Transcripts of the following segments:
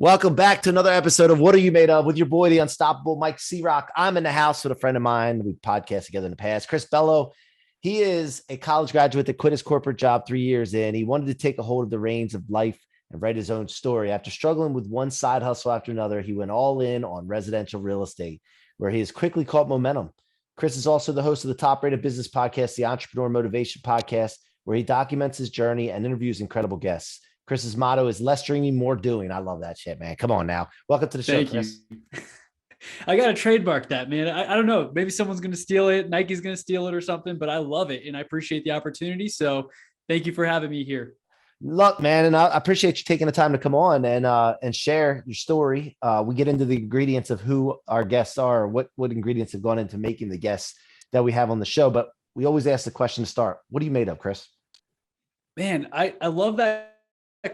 Welcome back to another episode of What Are You Made Of with your boy, the unstoppable Mike C-Roc. I'm in the house with a friend of mine. We've podcasted together in the past, Chris Bello. He is a college graduate that quit his corporate job 3 years in. He wanted to take a hold of the reins of life and write his own story. After struggling with one side hustle after another, he went all in on residential real estate, where he has quickly caught momentum. Chris is also the host of the top-rated business podcast, the Entrepreneur Motivation Podcast, where he documents his journey and interviews incredible guests. Chris's motto is less dreaming, more doing. I love that shit, man. Come on now. Welcome to the show, Chris. I got to trademark that, man. I don't know. Maybe someone's going to steal it. Nike's going to steal it or something, but I love it. And I appreciate the opportunity. So thank you for having me here. Look, man, and I appreciate you taking the time to come on and share your story. We get into the ingredients of who our guests are, what ingredients have gone into making the guests that we have on the show. But we always ask the question to start. What are you made of, Chris? Man, I love that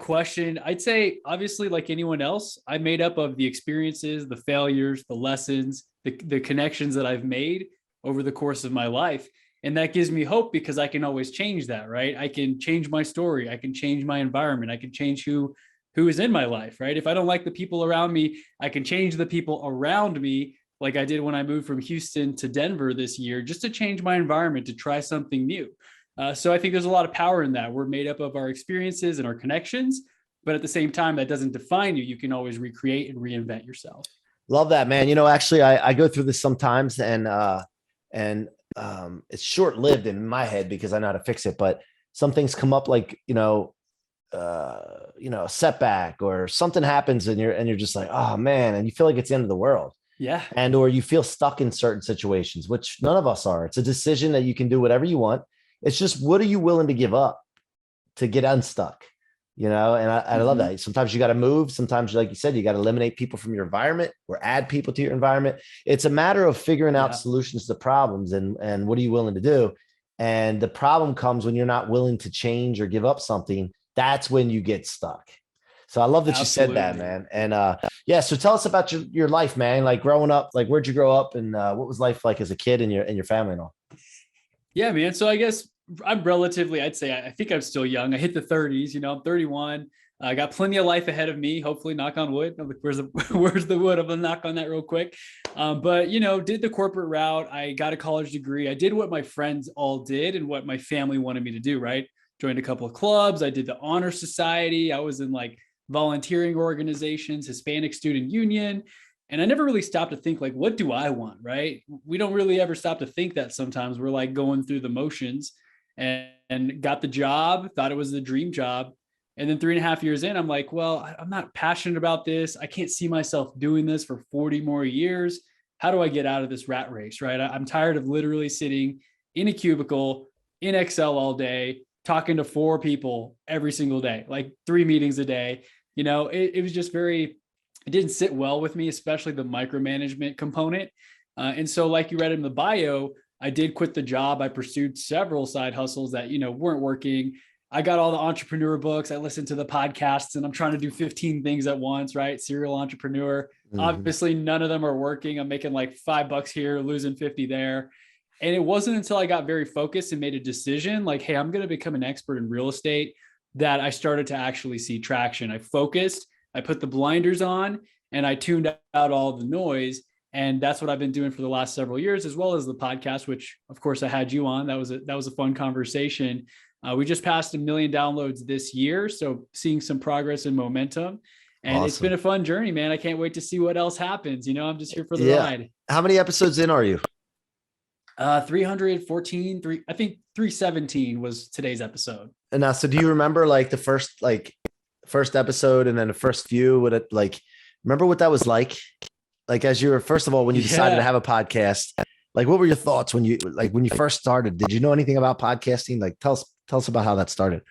question. I'd say, obviously, like anyone else, I'm made up of the experiences, the failures, the lessons, the connections that I've made over the course of my life. And that gives me hope because I can always change that, right? I can change my story. I can change my environment. I can change who is in my life, right? If I don't like the people around me, I can change the people around me, like I did when I moved from Houston to Denver this year, just to change my environment, to try something new. So I think there's a lot of power in that. We're made up of our experiences and our connections, but at the same time, that doesn't define you. You can always recreate and reinvent yourself. Love that, man. You know, actually, I go through this sometimes, and it's short-lived in my head because I know how to fix it. But some things come up, like a setback or something happens, and you're just like, oh man, and you feel like it's the end of the world. Yeah. And or you feel stuck in certain situations, which none of us are. It's a decision that you can do whatever you want. It's just, what are you willing to give up to get unstuck? And I love that. Sometimes you got to move. Sometimes, like you said, you got to eliminate people from your environment or add people to your environment. It's a matter of figuring out solutions to problems and what are you willing to do? And the problem comes when you're not willing to change or give up something. That's when you get stuck. So I love that you said that, man. And so tell us about your life, man. Like growing up, like where'd you grow up and what was life like as a kid and your family and all? Yeah, man. So I guess I'm relatively, I'd say, I think I'm still young. I hit the 30s, I'm 31. I got plenty of life ahead of me, hopefully, knock on wood. Where's the wood? I'm gonna knock on that real quick. But did the corporate route. I got a college degree. I did what my friends all did and what my family wanted me to do, right? Joined a couple of clubs. I did the honor society. I was in like volunteering organizations, Hispanic Student Union. And I never really stopped to think, like, what do I want, right? We don't really ever stop to think that sometimes. We're like going through the motions and got the job, thought it was the dream job. And then 3.5 years in, I'm like, well, I'm not passionate about this. I can't see myself doing this for 40 more years. How do I get out of this rat race, right? I'm tired of literally sitting in a cubicle in Excel all day, talking to 4 people every single day, like 3 meetings a day. It was just it didn't sit well with me, especially the micromanagement component. And so like you read in the bio, I did quit the job. I pursued several side hustles that, weren't working. I got all the entrepreneur books. I listened to the podcasts and I'm trying to do 15 things at once, right? Serial entrepreneur. Mm-hmm. Obviously, none of them are working. I'm making like $5 here, losing 50 there. And it wasn't until I got very focused and made a decision like, hey, I'm going to become an expert in real estate that I started to actually see traction. I focused. I put the blinders on and I tuned out all the noise. And that's what I've been doing for the last several years, as well as the podcast, which of course I had you on. That was a fun conversation. We just passed 1 million downloads this year. So seeing some progress and momentum, and Awesome. It's been a fun journey, man. I can't wait to see what else happens. I'm just here for the ride. How many episodes in are you? 314, I think 317 was today's episode. And now, so do you remember like the first episode and then the first few, remember what that was like? Like, as you were, first of all, when you decided to have a podcast, like, what were your thoughts when you first started? Did you know anything about podcasting? Like, tell us about how that started.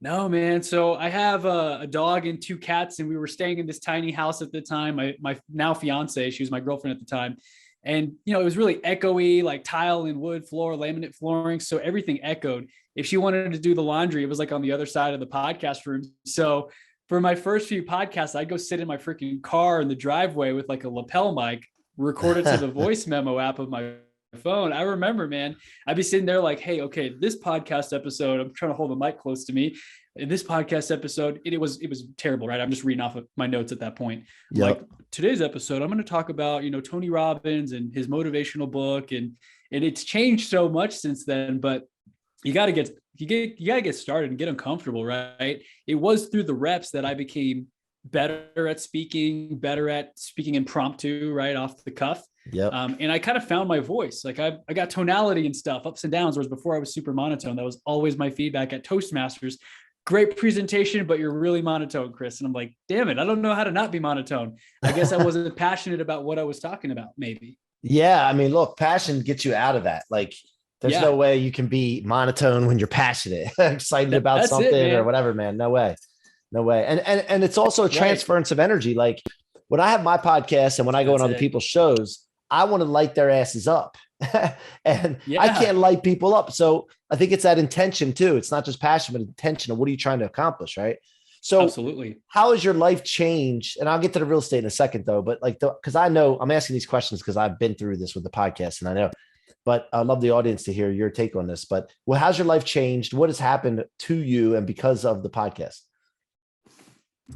No, man. So I have a dog and 2 cats, and we were staying in this tiny house at the time. My now fiance, she was my girlfriend at the time. And, it was really echoey, like tile and wood floor, laminate flooring. So everything echoed. If she wanted to do the laundry, it was like on the other side of the podcast room. So for my first few podcasts, I'd go sit in my freaking car in the driveway with like a lapel mic, record it to the voice memo app of my phone. I remember, man, I'd be sitting there like, hey, okay, this podcast episode, I'm trying to hold the mic close to me. in this podcast episode, it was terrible, right? I'm just reading off of my notes at that point. I'm Yep. like, today's episode, I'm going to talk about, Tony Robbins and his motivational book. And it's changed so much since then, but you got to get started and get uncomfortable, right? It was through the reps that I became better at speaking impromptu, right off the cuff. Yep. And I kind of found my voice. Like I got tonality and stuff, ups and downs, whereas before I was super monotone. That was always my feedback at Toastmasters. Great presentation, but you're really monotone, Chris. And I'm like, damn it, I don't know how to not be monotone. I guess I wasn't passionate about what I was talking about, maybe. Yeah. I mean, look, passion gets you out of that. Like, there's no way you can be monotone when you're passionate, excited about something or whatever, man. No way. No way. And it's also a transference of energy. Like when I have my podcast and when I go on other people's shows, I want to light their asses up. And I can't light people up. So I think it's that intention too. It's not just passion, but intention of what are you trying to accomplish, right? So absolutely. How has your life changed? And I'll get to the real estate in a second though, but like, because I know I'm asking these questions because I've been through this with the podcast and I know, but I'd love the audience to hear your take on this. But how's your life changed? What has happened to you and because of the podcast?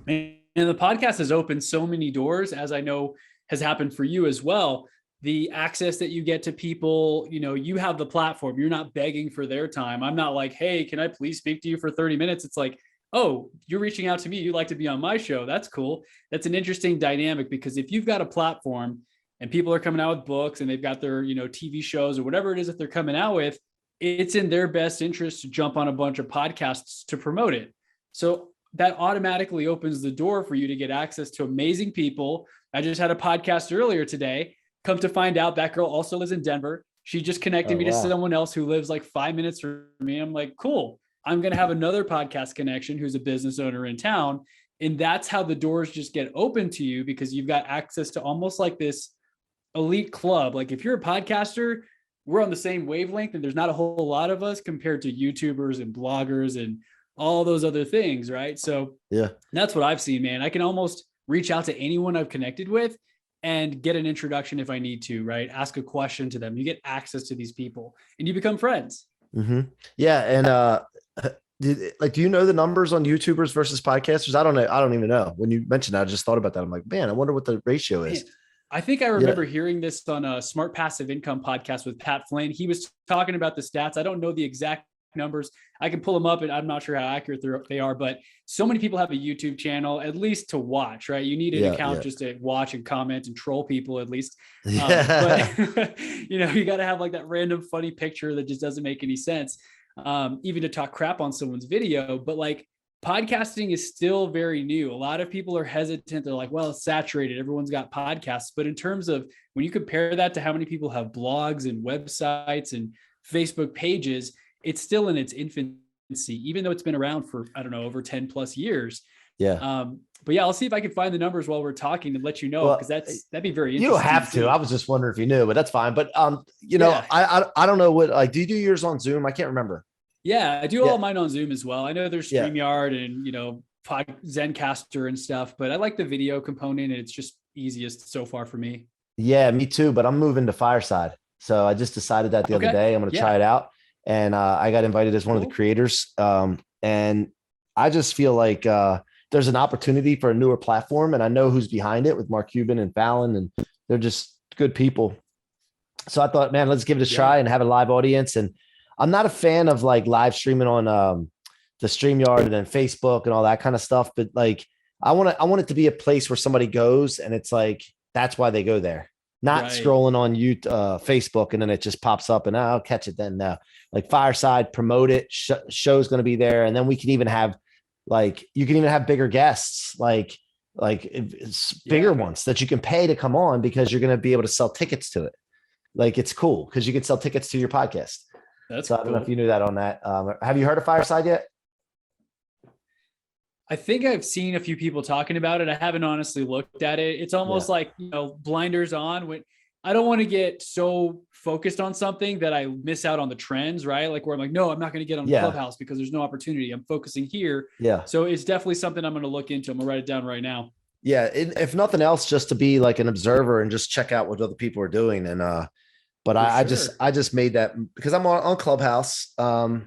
And the podcast has opened so many doors, as I know has happened for you as well. The access that you get to people, you have the platform. You're not begging for their time. I'm not like, hey, can I please speak to you for 30 minutes? It's like, oh, you're reaching out to me. You'd like to be on my show. That's cool. That's an interesting dynamic, because if you've got a platform and people are coming out with books and they've got their, TV shows or whatever it is that they're coming out with, it's in their best interest to jump on a bunch of podcasts to promote it. So that automatically opens the door for you to get access to amazing people. I just had a podcast earlier today. Come to find out, that girl also lives in Denver. She just connected me to someone else who lives like 5 minutes from me. I'm like, cool. I'm going to have another podcast connection who's a business owner in town. And that's how the doors just get open to you, because you've got access to almost like this elite club. Like if you're a podcaster, we're on the same wavelength, and there's not a whole lot of us compared to YouTubers and bloggers and all those other things. Right. So that's what I've seen, man. I can almost reach out to anyone I've connected with and get an introduction if I need to, right? Ask a question to them. You get access to these people and you become friends. Mm-hmm. Yeah. And do you know the numbers on YouTubers versus podcasters? I don't know. I don't even know. When you mentioned that, I just thought about that. I'm like, man, I wonder what the ratio is. Man, I think I remember hearing this on a Smart Passive Income podcast with Pat Flynn. He was talking about the stats. I don't know the exact numbers. I can pull them up and I'm not sure how accurate they are, but so many people have a YouTube channel, at least to watch, right? You need an account just to watch and comment and troll people at least. But you got to have like that random funny picture that just doesn't make any sense. Even to talk crap on someone's video, but like podcasting is still very new. A lot of people are hesitant. They're like, well, it's saturated. Everyone's got podcasts. But in terms of when you compare that to how many people have blogs and websites and Facebook pages, it's still in its infancy, even though it's been around for, I don't know, over 10 plus years. Yeah. But yeah, I'll see if I can find the numbers while we're talking and let you know, because that'd be very interesting. You don't have to. I was just wondering if you knew, but that's fine. But I don't know what, like, do you do yours on Zoom? I can't remember. Yeah, I do all mine on Zoom as well. I know there's StreamYard and, Zencaster and stuff, but I like the video component, and it's just easiest so far for me. Yeah, me too. But I'm moving to Fireside. So I just decided that the other day. I'm going to try it out. And I got invited as one of the creators. And I just feel like there's an opportunity for a newer platform. And I know who's behind it with Mark Cuban and Fallon, and they're just good people. So I thought, man, let's give it a try and have a live audience. And I'm not a fan of like live streaming on the StreamYard and then Facebook and all that kind of stuff. But like, I want it to be a place where somebody goes and it's like, that's why they go there. Not scrolling on Facebook and then it just pops up and I'll catch it then. No, like Fireside, promote it. Show's going to be there. And then we can even have you can even have bigger guests, like bigger ones that you can pay to come on, because you're going to be able to sell tickets to it. Like, it's cool because you can sell tickets to your podcast. That's so cool. I don't know if you knew that on that. Have you heard of Fireside yet? I think I've seen a few people talking about it. I haven't honestly looked at it. It's almost like, blinders on. When I don't want to get so focused on something that I miss out on the trends, right? Like where I'm like, no, I'm not going to get on Clubhouse because there's no opportunity. I'm focusing here. Yeah. So it's definitely something I'm going to look into. I'm going to write it down right now. Yeah. If nothing else, just to be like an observer and just check out what other people are doing. And, but I just made that because I'm on Clubhouse. I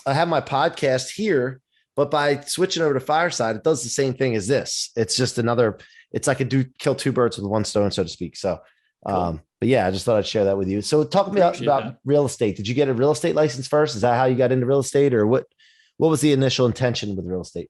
have my podcast here, But by switching over to Fireside, it does the same thing as this. It's just another, it's like kill two birds with one stone, so to speak. So, Cool. but yeah, I just thought I'd share that with you. So talk to me Appreciate about that. real estate. Did you get a real estate license first? Is that how you got into real estate, or what was the initial intention with real estate?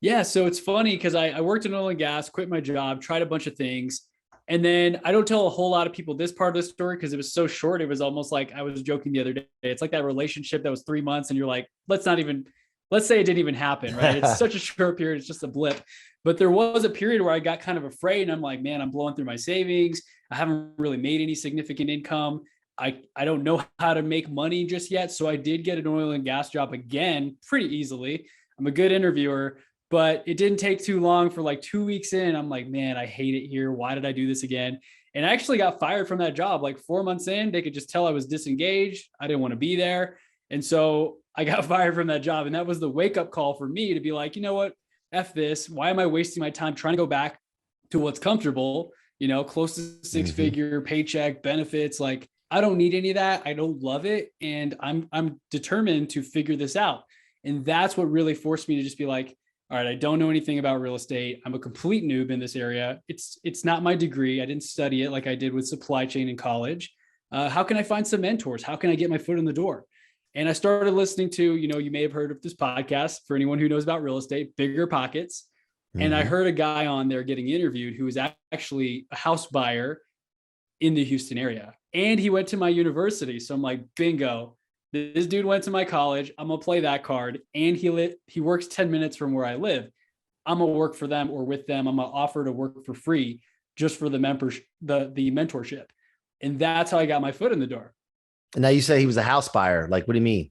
Yeah, so it's funny because I worked in oil and gas, quit my job, tried a bunch of things. And then I don't tell a whole lot of people this part of the story because it was so short. It was almost like I was joking the other day. It's like that relationship that was 3 months and you're like, let's say it didn't even happen, right? It's such a short period. It's just a blip. But there was a period where I got kind of afraid and I'm like, man, I'm blowing through my savings. I haven't really made any significant income. I don't know how to make money just yet. So I did get an oil and gas job again pretty easily. I'm a good interviewer, but it didn't take too long. For like 2 weeks in, I'm like, man, I hate it here. Why did I do this again? And I actually got fired from that job. Like 4 months in, they could just tell I was disengaged. I didn't want to be there. And so I got fired from that job. And that was the wake up call for me to be like, you know what? F this. Why am I wasting my time trying to go back to what's comfortable, close to six-figure paycheck, benefits? Like, I don't need any of that. I don't love it. And I'm determined to figure this out. And that's what really forced me to just be like, all right, I don't know anything about real estate. I'm a complete noob in this area. It's not my degree. I didn't study it like I did with supply chain in college. How can I find some mentors? How can I get my foot in the door? And I started listening to, you may have heard of this podcast for anyone who knows about real estate, Bigger Pockets. And I heard a guy on there getting interviewed who was actually a house buyer in the Houston area. And he went to my university. So I'm like, bingo. This dude went to my college. I'm gonna play that card. And he works 10 minutes from where I live. I'm gonna work for them or with them. I'm gonna offer to work for free just for the mentorship. And that's how I got my foot in the door. And now you say he was a house buyer. Like, what do you mean?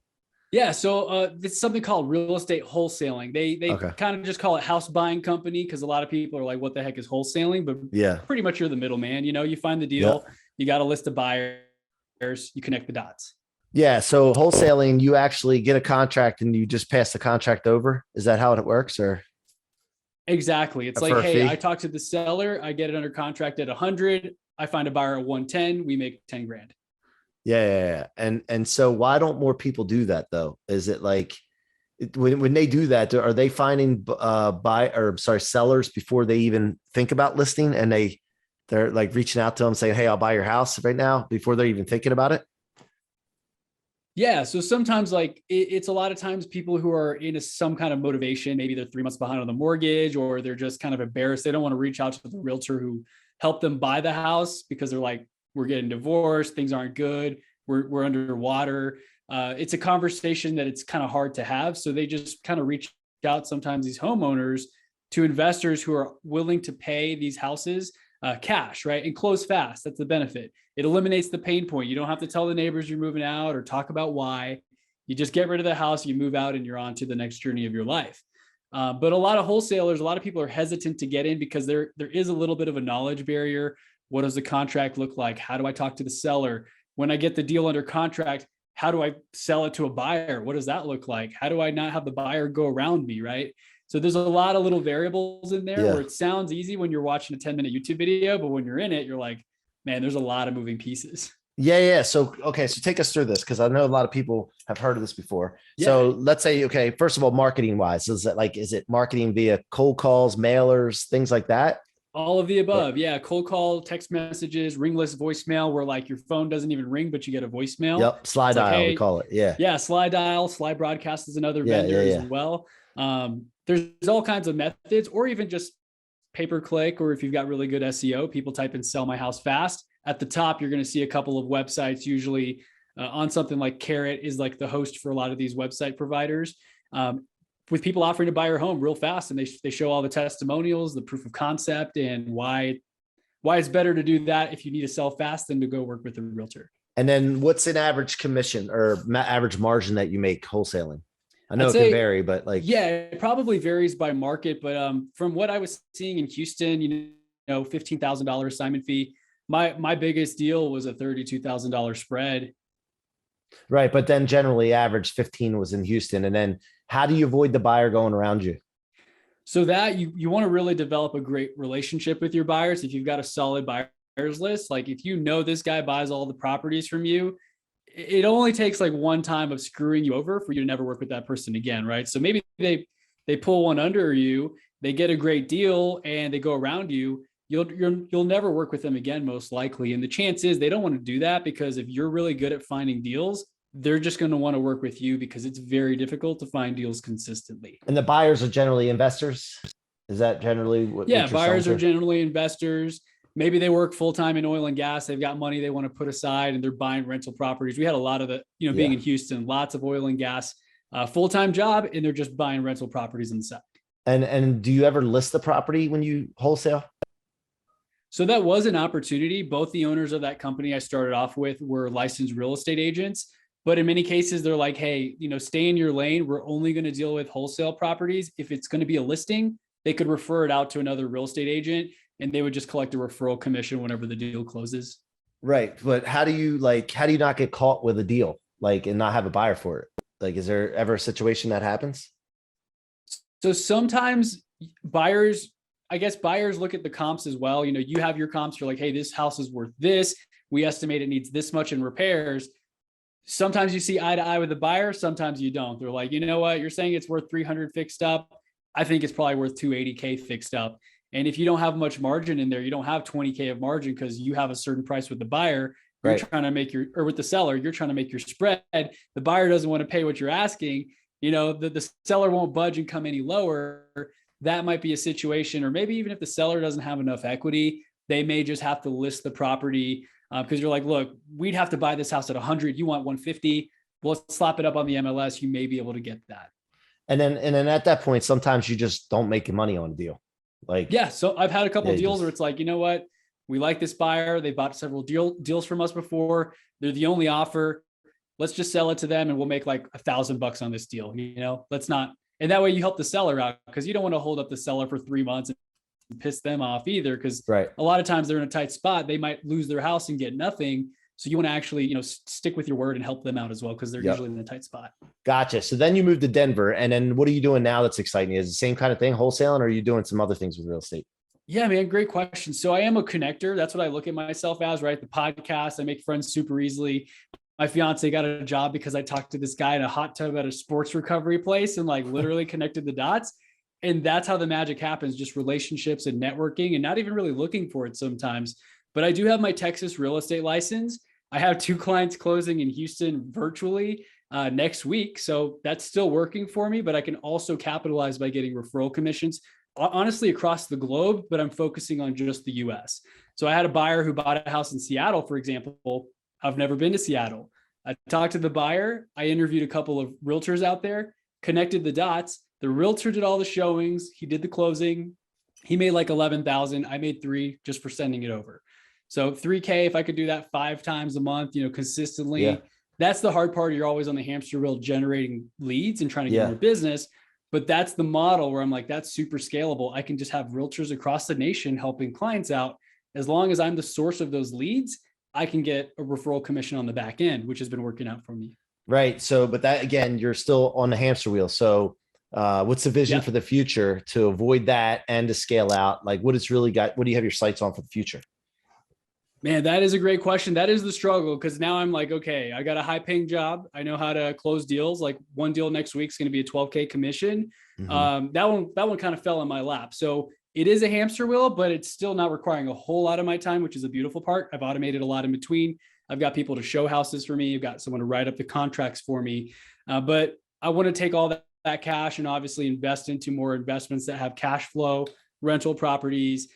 Yeah, so it's something called real estate wholesaling. They Okay. kind of just call it house buying company because a lot of people are like, "What the heck is wholesaling?" But Yeah. pretty much you're the middleman. You find the deal, you got a list of buyers, you connect the dots. Yeah. So wholesaling, you actually get a contract and you just pass the contract over. Is that how it works? Or Exactly. It's for like, a hey, fee? I talk to the seller, I get it under contract at 100, I find a buyer at 110, we make 10 grand. Yeah. And so why don't more people do that though? Is it like when they do that, are they finding sellers before they even think about listing, and they're like reaching out to them saying, "Hey, I'll buy your house right now," before they're even thinking about it? Yeah. So sometimes like it's a lot of times people who are in some kind of motivation, maybe they're 3 months behind on the mortgage, or they're just kind of embarrassed. They don't want to reach out to the realtor who helped them buy the house because they're like, we're getting divorced. Things aren't good. We're underwater. It's a conversation that it's kind of hard to have. So they just kind of reach out sometimes, these homeowners, to investors who are willing to pay these houses cash, right? And close fast. That's the benefit. It eliminates the pain point. You don't have to tell the neighbors you're moving out or talk about why. You just get rid of the house, you move out, and you're on to the next journey of your life. But a lot of wholesalers, a lot of people are hesitant to get in because there is a little bit of a knowledge barrier. What does the contract look like? How do I talk to the seller? When I get the deal under contract, how do I sell it to a buyer? What does that look like? How do I not have the buyer go around me, right? So there's a lot of little variables in there where Yeah. it sounds easy when you're watching a 10-minute YouTube video, but when you're in it, you're like, man, there's a lot of moving pieces. Yeah. So, okay. So take us through this, because I know a lot of people have heard of this before. Yeah. So let's say, okay, first of all, marketing wise, is it marketing via cold calls, mailers, things like that? All of the above. Yeah. Cold call, text messages, ringless voicemail, where like your phone doesn't even ring, but you get a voicemail. Yep. Slide It's like, dial, we hey, call it. Yeah. yeah, slide dial, slide broadcast is another Yeah. vendor as Yeah. well. There's all kinds of methods, or even just pay per click, or if you've got really good SEO, people type in "sell my house fast." At the top, you're going to see a couple of websites, usually on something like Carrot is like the host for a lot of these website providers, with people offering to buy your home real fast. And they show all the testimonials, the proof of concept, and why it's better to do that if you need to sell fast than to go work with a realtor. And then what's an average commission or average margin that you make wholesaling? I know I'd it say, can vary, but like, yeah, it probably varies by market. But from what I was seeing in Houston, $15,000 assignment fee. My biggest deal was a $32,000 spread. right. But then generally average 15 was in Houston. And then how do you avoid the buyer going around you? So that you want to really develop a great relationship with your buyers. If you've got a solid buyers list, like if you know this guy buys all the properties from you, it only takes like one time of screwing you over for you to never work with that person again, right? So maybe they pull one under you, they get a great deal, and they go around you. You'll never work with them again, most likely. And the chance is they don't want to do that, because if you're really good at finding deals, they're just going to want to work with you, because it's very difficult to find deals consistently. And the buyers are generally investors. Is that generally what Yeah, you're selling buyers are to? generally investors. Maybe they work full time in oil and gas. They've got money they want to put aside, and they're buying rental properties. We had a lot of the, being Yeah. in Houston, lots of oil and gas, full time job, and they're just buying rental properties on the side. And do you ever list the property when you wholesale? So that was an opportunity. Both the owners of that company I started off with were licensed real estate agents. But in many cases, they're like, hey, stay in your lane. We're only going to deal with wholesale properties. If it's going to be a listing, they could refer it out to another real estate agent, and they would just collect a referral commission whenever the deal closes. Right. But how do you not get caught with a deal, and not have a buyer for it? Is there ever a situation that happens? So sometimes buyers look at the comps as well. You have your comps. You're like, hey, this house is worth this. We estimate it needs this much in repairs. Sometimes you see eye to eye with the buyer. Sometimes you don't. They're like, you know what? You're saying it's worth 300 fixed up. I think it's probably worth 280K fixed up. And if you don't have much margin in there, you don't have 20K of margin because you have a certain price with the buyer. You're Right. trying to make or with the seller, you're trying to make your spread. The buyer doesn't want to pay what you're asking. The seller won't budge and come any lower. That might be a situation, or maybe even if the seller doesn't have enough equity, they may just have to list the property because you're like, look, we'd have to buy this house at 100. You want 150. Well, let's slap it up on the MLS. You may be able to get that. And then at that point, sometimes you just don't make money on a deal. Yeah. So I've had a couple deals just, where it's like, you know what? We like this buyer. They bought several deals from us before. They're the only offer. Let's just sell it to them and we'll make like $1,000 on this deal. Let's not. And that way you help the seller out, because you don't want to hold up the seller for 3 months and piss them off either. Because right. a lot of times they're in a tight spot. They might lose their house and get nothing. So you want to actually, stick with your word and help them out as well, because they're usually in a tight spot. Gotcha. So then you moved to Denver, and then what are you doing now that's exciting? Is it the same kind of thing, wholesaling, or are you doing some other things with real estate? Yeah, man, great question. So I am a connector. That's what I look at myself as, right? The podcast, I make friends super easily. My fiance got a job because I talked to this guy in a hot tub at a sports recovery place and literally connected the dots. And that's how the magic happens, just relationships and networking, and not even really looking for it sometimes. But I do have my Texas real estate license. I have 2 clients closing in Houston virtually next week. So that's still working for me, but I can also capitalize by getting referral commissions, honestly, across the globe, but I'm focusing on just the US. So I had a buyer who bought a house in Seattle, for example. I've never been to Seattle. I talked to the buyer. I interviewed a couple of realtors out there, connected the dots. The realtor did all the showings. He did the closing. He made like 11,000. I made 3 just for sending it over. So 3K, if I could do that 5 times a month, consistently, Yeah. That's the hard part. You're always on the hamster wheel generating leads and trying to get more business. But that's the model where I'm like, that's super scalable. I can just have realtors across the nation helping clients out. As long as I'm the source of those leads, I can get a referral commission on the back end, which has been working out for me. Right. So, but that, again, you're still on the hamster wheel. So what's the vision for the future to avoid that and to scale out? What do you have your sights on for the future? Man, that is a great question. That is the struggle, because now I'm like, okay, I got a high paying job. I know how to close deals. Like one deal next week is going to be a 12K commission. Mm-hmm. That one kind of fell in my lap. So it is a hamster wheel, but it's still not requiring a whole lot of my time, which is a beautiful part. I've automated a lot in between. I've got people to show houses for me. I've got someone to write up the contracts for me. But I want to take all that cash and obviously invest into more investments that have cash flow, rental properties.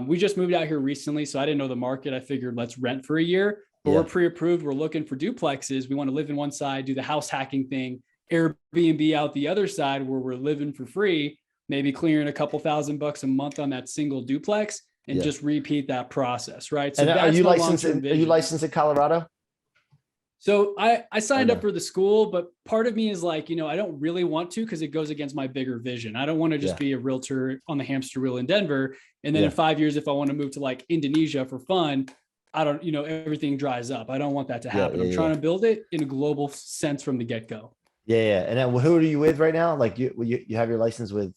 We just moved out here recently, so I didn't know the market. I figured let's rent for a year, but we're pre-approved. We're looking for duplexes. We want to live in one side, do the house hacking thing, Airbnb out the other side where we're living for free, maybe clearing a couple $1,000 a month on that single duplex and just repeat that process. Right. So and are you licensed in Colorado? So I signed up for the school, but part of me is like, I don't really want to, because it goes against my bigger vision. I don't want to just be a realtor on the hamster wheel in Denver. And then in 5 years, if I want to move to like Indonesia for fun, I don't, everything dries up. I don't want that to happen. I'm trying to build it in a global sense from the get-go. Yeah. And then who are you with right now? Like you have your license with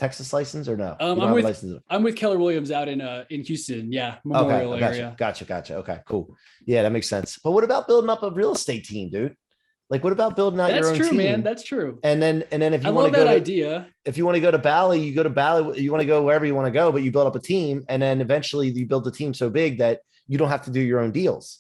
Texas license or no? You don't I'm have a with license. I'm with Keller Williams out in Houston. Yeah, Okay, Memorial I area. gotcha. Okay, cool. Yeah, that makes sense. But what about building up a real estate team, dude? Like, what about building out your That's own true, man. team? That's true. And then if I you want to love go that to idea. if you want to go to Bali, you go to Bali. You want to go wherever you want to go, but you build up a team, and then eventually you build a team so big that you don't have to do your own deals.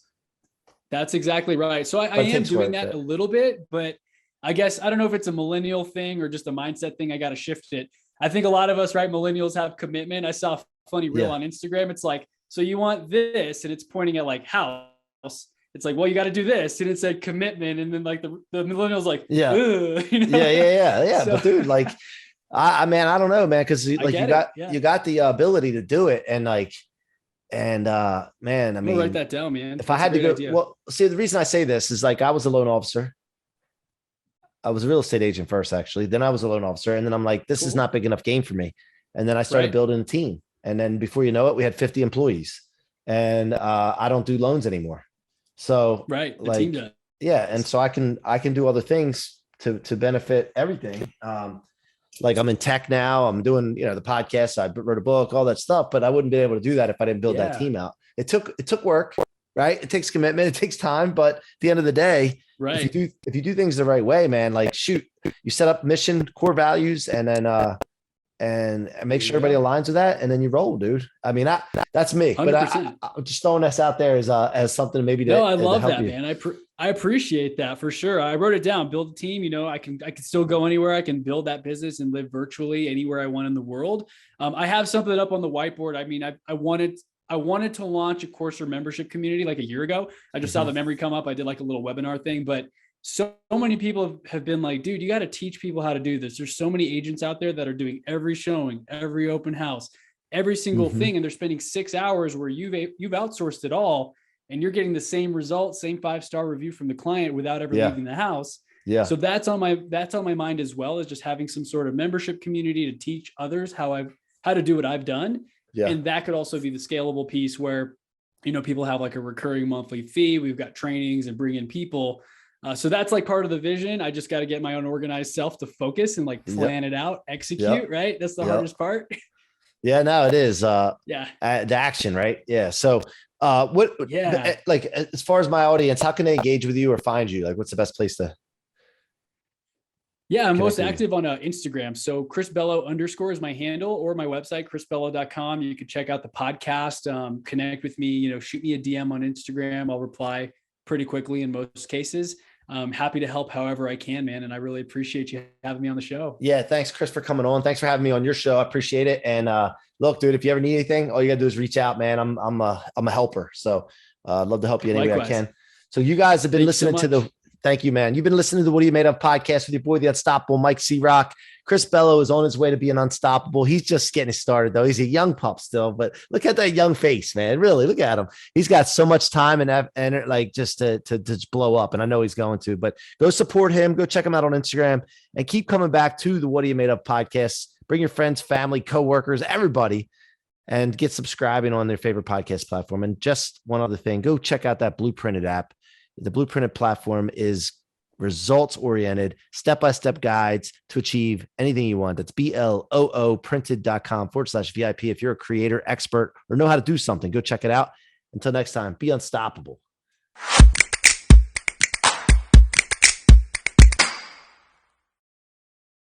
That's exactly right. So I But it am takes doing work. that a little bit, but I guess I don't know if it's a millennial thing or just a mindset thing. I got to shift it. I think a lot of us, right, millennials have commitment. I saw a funny reel Yeah. on Instagram. It's like, so you want this, and it's pointing at like house. It's like, well, you got to do this, and it said commitment, and then like the millennials like, Yeah. ugh, you know? Yeah. So But dude, like, man, I don't know, man, because I like get it. Yeah, you got the ability to do it, and like, and man, I I'm gonna write mean, that down, man. if I That's a had to great go, idea. well, see, the reason I say this is like I was a loan officer. I was a real estate agent first, actually. Then I was a loan officer, and then I'm like, this is Cool. not big enough game for me. And then I started Right, building a team, and then before you know it, we had 50 employees, and I don't do loans anymore. So right. The team like, does. yeah, and so I can do other things to benefit everything. Like I'm in tech now. I'm doing, the podcast. I wrote a book, all that stuff, but I wouldn't be able to do that if I didn't build that Yeah, team out. It took work, right? It takes commitment. It takes time, but at the end of the day, right. if you do things the right way, man, like shoot, you set up mission, core values, and then and make There you sure everybody go. aligns with that, and then you roll, dude. I mean, that's me, but 100%. I'm just throwing this out there as something maybe No, I to love help that, you. man. I appreciate that for sure. I wrote it down. Build a team. I can still go anywhere. I can build that business and live virtually anywhere I want in the world. I have something up on the whiteboard. I mean, I wanted to launch a course or membership community like a year ago. I just saw Mhm. the memory come up. I did like a little webinar thing, but so many people have been like, dude, you got to teach people how to do this. There's so many agents out there that are doing every showing, every open house, every single Mhm. thing, and they're spending 6 hours where you've outsourced it all, and you're getting the same results, same 5-star review from the client without ever Yeah. leaving the house. Yeah. So that's on my mind as well, as just having some sort of membership community to teach others how to do what I've done. Yeah. And that could also be the scalable piece where, people have like a recurring monthly fee. We've got trainings and bring in people. So that's like part of the vision. I just got to get my own organized self to focus and like Yep. plan it out, execute, Yep. right? That's the Yep. hardest part. Yeah, no, it is. Yeah. The action, right? Yeah. So, what, Yeah. like, as far as my audience, how can they engage with you or find you? Like, what's the best place to Yeah, I'm connect most with you? active on Instagram. So Chris Bello _ is my handle, or my website, chrisbello.com. You can check out the podcast, connect with me, shoot me a DM on Instagram. I'll reply pretty quickly in most cases. I'm happy to help however I can, man. And I really appreciate you having me on the show. Yeah. Thanks, Chris, for coming on. Thanks for having me on your show. I appreciate it. And look, dude, if you ever need anything, all you gotta do is reach out, man. I'm a helper. So I'd love to help you any way I Likewise. can. So you guys have been Thank you so listening to much. thank you, man. You've been listening to the What Are You Made Of podcast with your boy, the Unstoppable Mike C-Roc. Chris Bello is on his way to being unstoppable. He's just getting started, though. He's a young pup still, but look at that young face, man. Really, look at him. He's got so much time and like just to just blow up. And I know he's going to, but go support him. Go check him out on Instagram and keep coming back to the What Are You Made Of podcast. Bring your friends, family, coworkers, everybody, and get subscribing on their favorite podcast platform. And just one other thing, go check out that Blueprinted app. The Blueprinted platform is results oriented, step-by-step guides to achieve anything you want. That's BLOO printed.com/VIP. If you're a creator, expert, or know how to do something, go check it out. Until next time, be unstoppable.